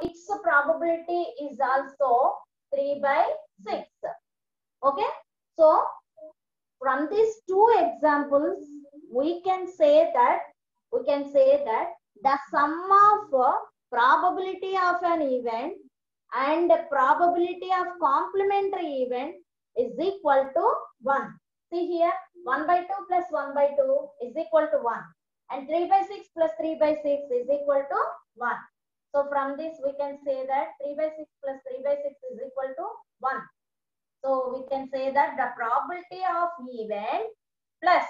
its probability is also 3 by 6. Okay. So from these two examples, we can say that the sum of probability of an event and probability of complementary event is equal to 1. See here, 1 by 2 plus 1 by 2 is equal to 1. And 3 by 6 plus 3 by 6 is equal to 1. So from this we can say that 3 by 6 plus 3 by 6 is equal to 1. So we can say that the probability of event plus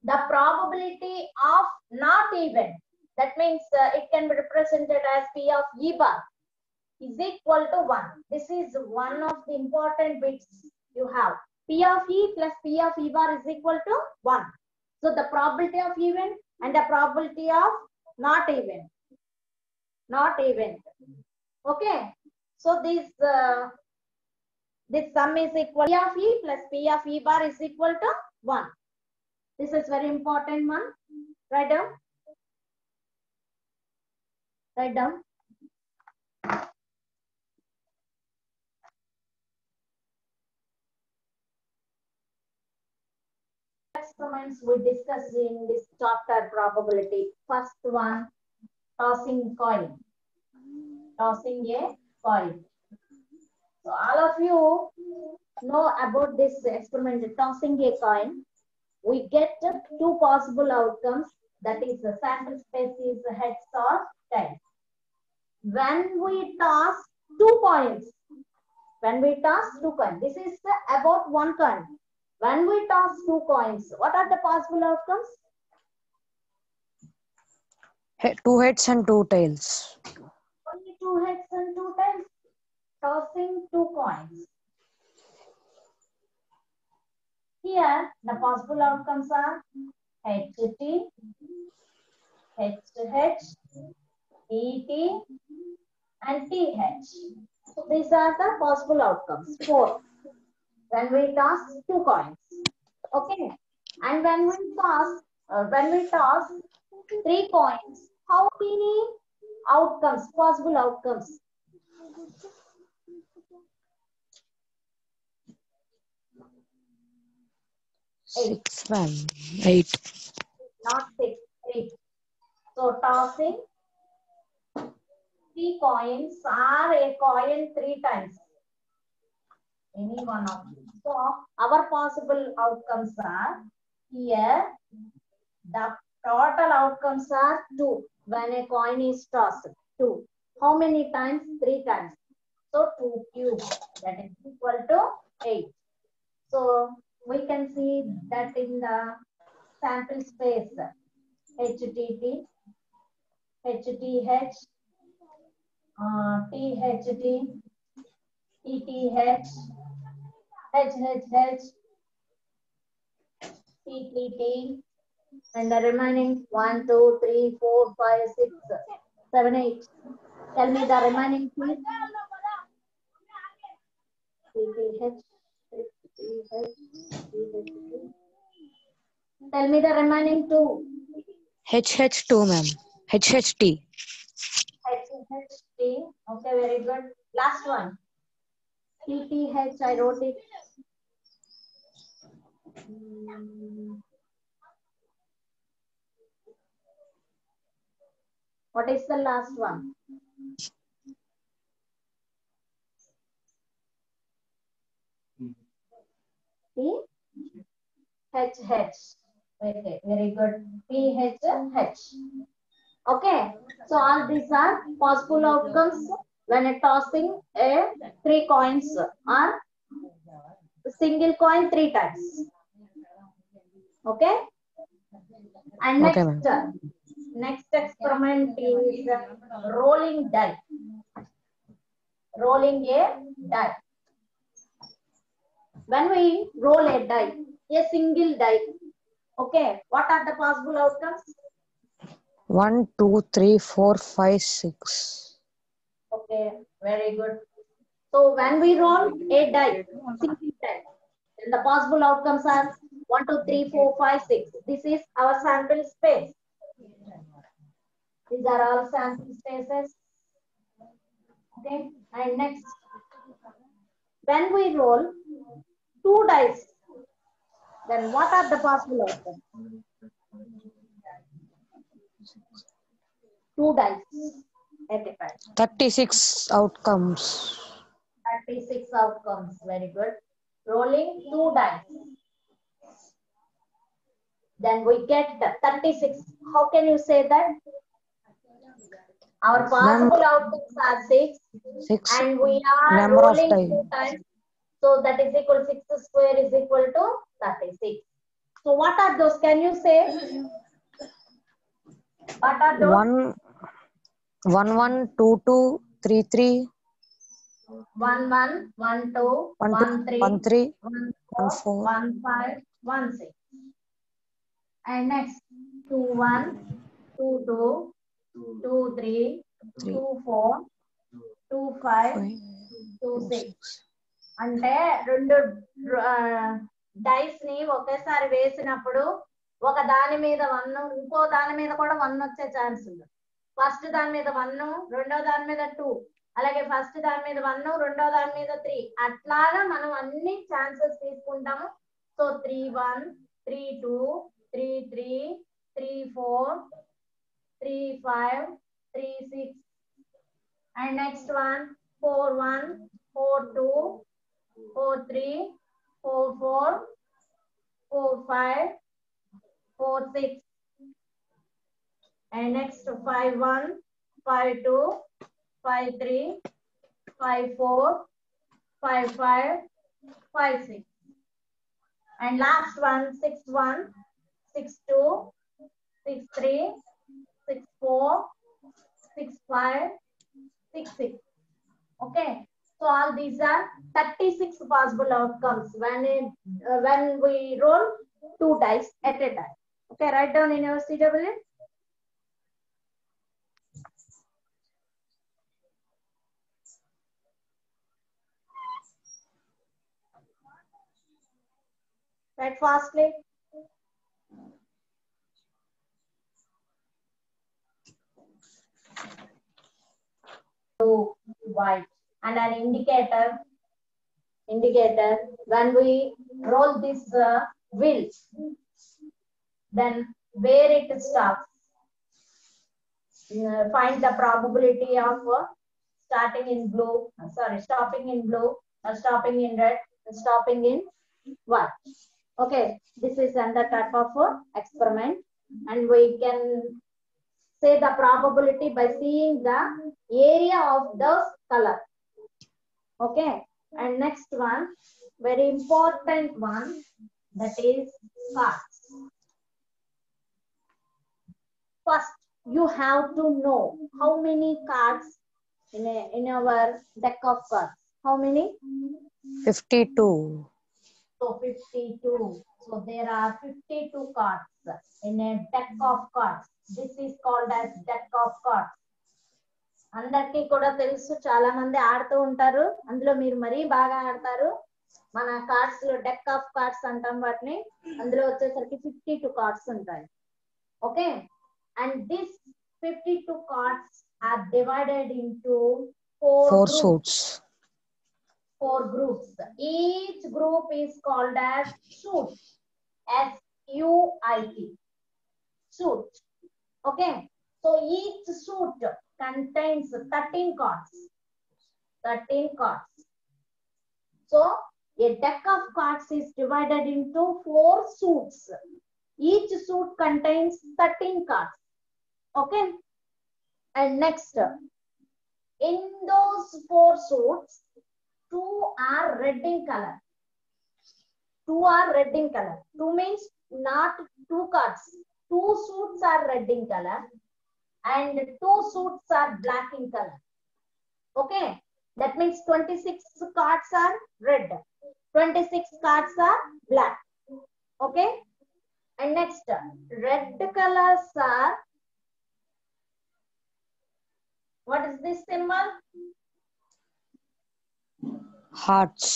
the probability of not event, that means it can be represented as P of E bar, is equal to 1. This is one of the important bits you have. P of E plus P of E bar is equal to 1. So the probability of event and the probability of not event. Okay. So this sum is equal to P of E plus P of E bar is equal to 1. This is very important one. Write down. Write down. Experiments we discussed in this chapter probability. First one, tossing coin. Tossing a coin. So all of you know about this experiment, tossing a coin. We get two possible outcomes. That is, the sample space is heads or tails. When we toss two coins, this is about one coin. When we toss two coins, what are the possible outcomes? Two heads and two tails. Only two heads and two tails. Tossing two coins. Here, the possible outcomes are head to T, head to H, ET, and TH. So these are the possible outcomes. 4. When we toss two coins. Okay. And when we toss three coins, how many outcomes, possible outcomes? 6, 8. Not 6, 8. So tossing 3 coins or a coin 3 times. Any one of them. So our possible outcomes are here. The total outcomes are 2. When a coin is tossed, 2. How many times? 3 times. So 2 cubed, that is equal to 8. So we can see that in the sample space, HTT, HTH, THT, ETH, HHH, TTT, and the remaining 1, 2, 3, 4, 5, 6, 7, 8. Tell me the remaining please. TTH, tell me the remaining 2. HH2, ma'am. HHT. HHT. Okay, very good. Last one. TTH, I wrote it. What is the last one? PHH. Okay, very good. PHH. Okay, so all these are possible outcomes when a tossing a 3 coins or single coin 3 times. Okay, and next experiment is rolling die. Rolling a die. When we roll a die, a single die, okay, what are the possible outcomes? 1, 2, 3, 4, 5, 6. Okay, very good. So when we roll a die, single die, then the possible outcomes are 1, 2, 3, 4, 5, 6. This is our sample space. These are all sample spaces. Okay. And next, when we roll 2 dice, then what are the possible outcomes? 2 dice at a time. 36 outcomes. 36 outcomes. Very good. Rolling 2 dice. Then we get the 36. How can you say that? Our possible outcomes are 6. 6 And we are number of rolling dice. 2 times. So that is equal 6 square is equal to 36. So what are those? Can you say? What are those? 1 1 2 2 3 3 1 1 1 2 1 1 3 1 3 1 1 4 4 1 5 1 6. And next 2 1 2 2 2 3 3 2 4 2 5 5 2 2 6. 6. అంటే రెండు dice ని ఒకేసారి వేసినప్పుడు ఒక దాని మీద 1 ఇంకో దాని మీద కూడా 1 వచ్చే ఛాన్స్ ఉంది. ఫస్ట్ దాని మీద 1, రెండో దాని మీద 2, అలాగే ఫస్ట్ దాని మీద 1, రెండో దాని మీద 3, అట్లాగా మనం అన్ని ఛాన్సెస్ తీసుకుంటాము. So 3 1 3 2 3 3 3 4 3 5 3 6 and next one 4 1 4 2 4 3 4 4 4 5 4 6 and next 5 1 5 2 5 3 5 4 5 5 5 6 and last one 6 1 6 2 6 3 6 4 6 5 6 6. Okay, so all these are 36 possible outcomes when we roll 2 dice at a time. Okay, write down in your CW. Write fastly. Blue, white, and an indicator when we roll this wheel, then where it stops. Find the probability of stopping in blue, stopping in red, stopping in white. Okay, this is another type of experiment, and we can say the probability by seeing the area of the color. Okay, and next one, very important one, that is cards. First, you have to know how many cards in our deck of cards. How many? 52. So 52. So there are 52 cards in a deck of cards. This is called as deck of cards. అందరికీ కూడా తెలుసు, చాలా మంది ఆడుతూ ఉంటారు. అందులో మీరు మరీ బాగా ఆడతారు. మన కార్డ్స్ లో డెక్ ఆఫ్ కార్డ్స్ అంటాం వాటిని. అందులో వచ్చేసరికి 52 కార్డ్స్ ఉంటాయి. Okay, and this 52 cards are divided into 4 suits. 4 groups. Each group is called as suit. SUIT. Suit. Okay. So each suit contains 13 cards. 13 cards. So a deck of cards is divided into 4 suits. Each suit contains 13 cards. Okay. And next, in those 4 suits, 2 are red in color. 2 are red in color. 2 means not 2 cards. 2 suits are red in color and 2 suits are black in color. Okay, that means 26 cards are red, 26 cards are black. Okay, and next, red colors are, what is this symbol? Hearts.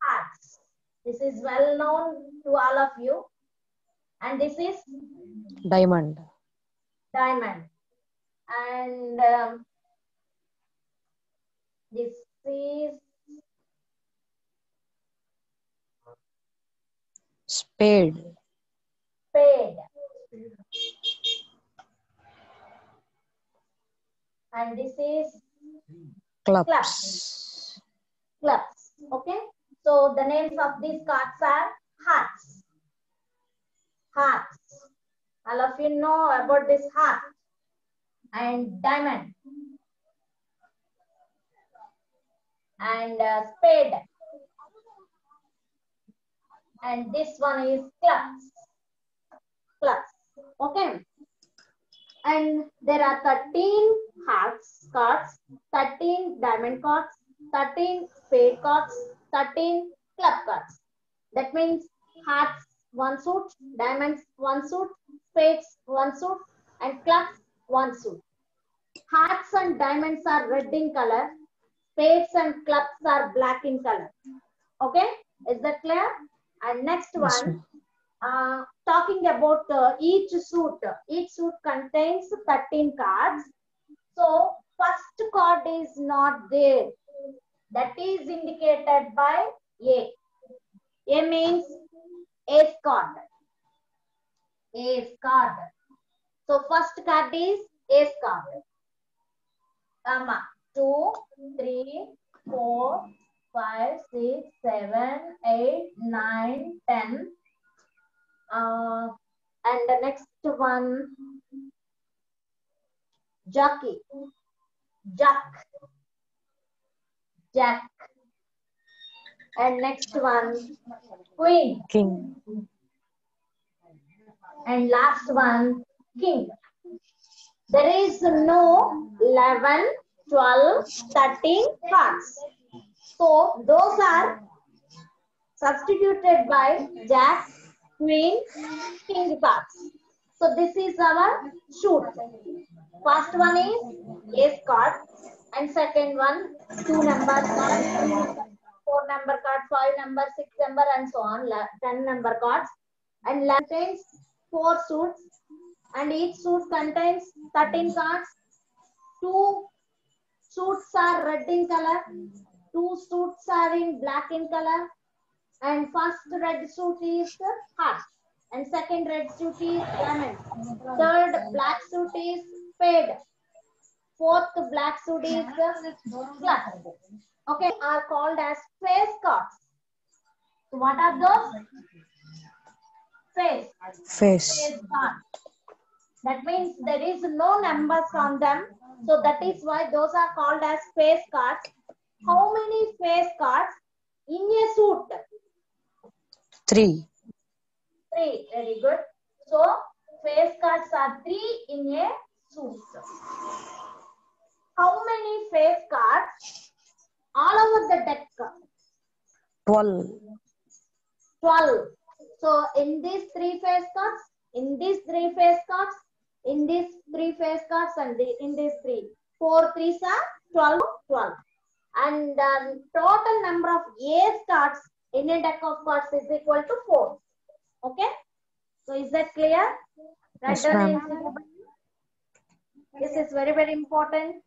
Hearts. This is well known to all of you. And this is Diamond. diamond. And This is spade, spade. And this is clubs, clubs. Okay. So the names of these cards are hearts. Hearts. All of you know about this heart and diamond and spade. And this one is clubs. Clubs. Okay. And there are 13 hearts cards, 13 diamond cards, 13 spade cards, 13 club cards. That means hearts 1 suit, diamonds 1 suit, spades 1 suit, and clubs 1 suit. Hearts and diamonds are red in color. Spades and clubs are black in color. Okay, is that clear? And next Yes, one, talking about each suit. Each suit contains 13 cards. So first card is not there. That is indicated by A. A means ace card. Ace card. So first card is ace card. 2, 3, 4, 5, 6, 7, 8, 9, 10. And the next one, jockey. Jack. And next one, queen. king, And last one, king. There is no 11, 12, 13 cards. So those are substituted by jack, queen, king cards. So this is our shoot. First one is ace card, and second one 2 number card, 4 number card, 5 number, 6 number, and so on, 10 number cards. And contains 4 suits, and each suit contains 13 cards. 2 suits are red in color, 2 suits are in black in color, and first red suit is heart, and second red suit is diamond, third black suit is spade, fourth black suit is club. Okay, are called as face cards. So what are those? Face cards. That means there is no numbers on them. So that is why those are called as face cards. How many face cards in a suit? 3, 3. Very good. So face cards are 3 in a suit. How many face cards all over the deck? 12, 12. So in these 3 face cards, in these 3 face cards, in these 3 face cards, and in these 3. 4 3s are 12, 12. And total number of ace cards in a deck of cards is equal to 4. Okay? So is that clear? Yes, Write down ma'am. in. This is very, very important.